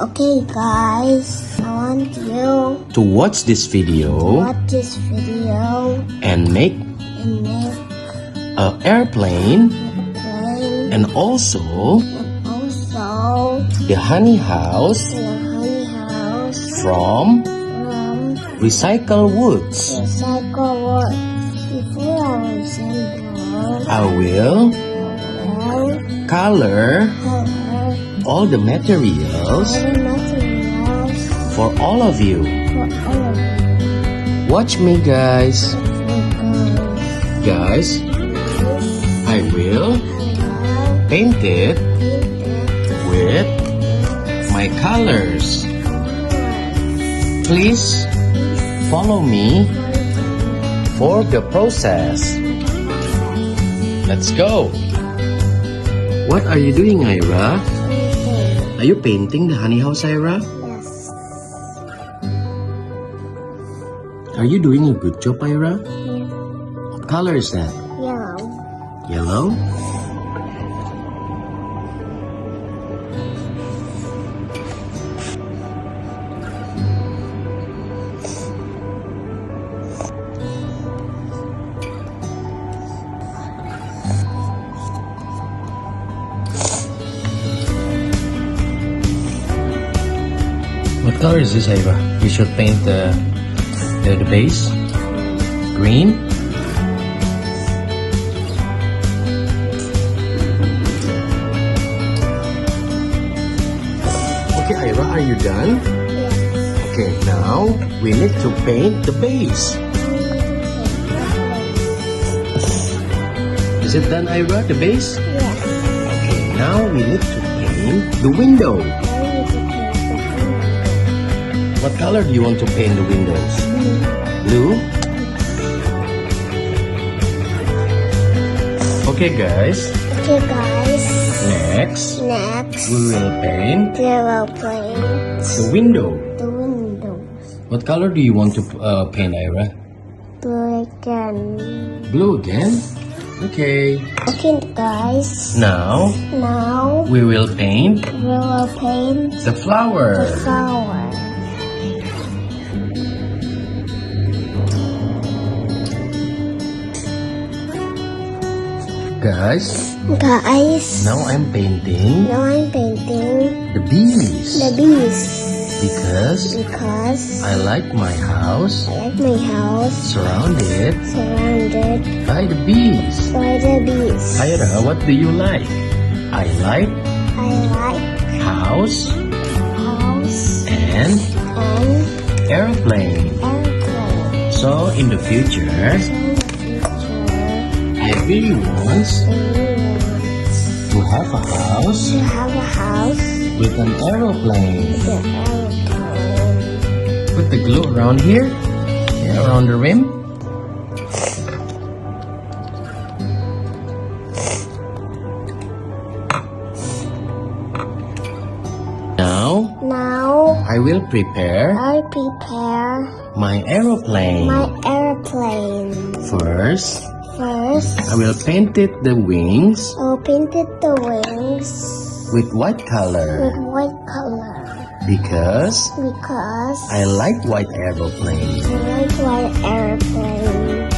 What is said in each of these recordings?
Okay guys, I want you to watch this video and make an airplane and also the honey house from recycled woods. I will color all the materials for all of you. Watch me, guys. Guys, I will paint it with my colors. Please follow me for the process. Let's go. What are you doing, Ayra? Are you painting the honey house, Ayra? Yes. Are you doing a good job, Ayra? Yes. What color is that? Yellow. Yellow? What color is this, Ayra? We should paint the base. Green. Okay, Ayra, are you done? Yes. Okay, now we need to paint the base. Is it done, Ayra, the base? Yes. Okay, now we need to paint the window. What color do you want to paint the windows? Blue? Okay, guys. Okay guys. Next, we will paint the window. The windows. What color do you want to paint, Ayra? Blue again. Blue again? Okay. Okay guys. Now, we will paint the flower. The flower. Guys, now I'm painting the bees. Because I like my house surrounded by the bees. Ayra, what do you like? I like house and aeroplane. So in the future, I really want to have a house with an aeroplane. Put the glue around here, around the rim. Now I will prepare my aeroplane. First, I will paint the wings with white color. Because I like white aeroplane.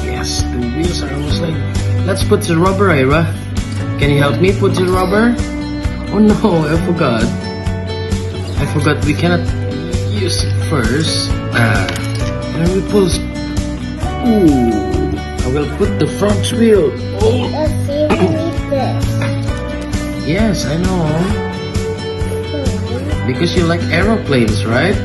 Yes, the wheels are almost like. Let's put the rubber, Ayra. Can you help me put the rubber? Oh no, I forgot. We cannot use it first. When we pull. Ooh. I will put the front wheel. Oh. Yes, I know. Because you like aeroplanes, right?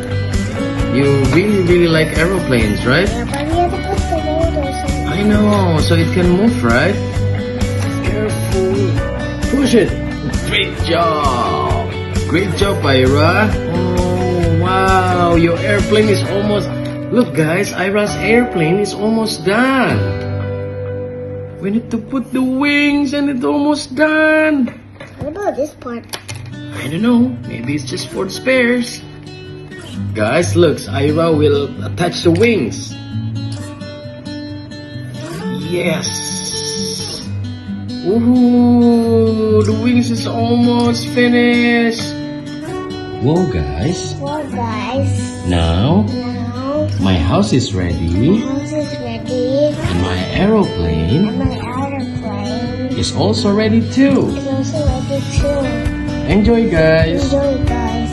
You really like aeroplanes, right? Yeah, but we have to put the rotors in. I know, so it can move, right? Careful. Push it. Great job. Great job, Ayra. Oh, wow. Your airplane is almost... Look, guys, Ayra's airplane is almost done. We need to put the wings and it's almost done. What about this part? I don't know. Maybe it's just for the spares. Guys, look, Ayra will attach the wings. Yes. Woohoo! The wings is almost finished. Whoa, guys. Well, guys, Now, now my house is ready. house is ready. And my aeroplane And my airplane is also ready too. is also ready too. Enjoy, guys. Enjoy, guys.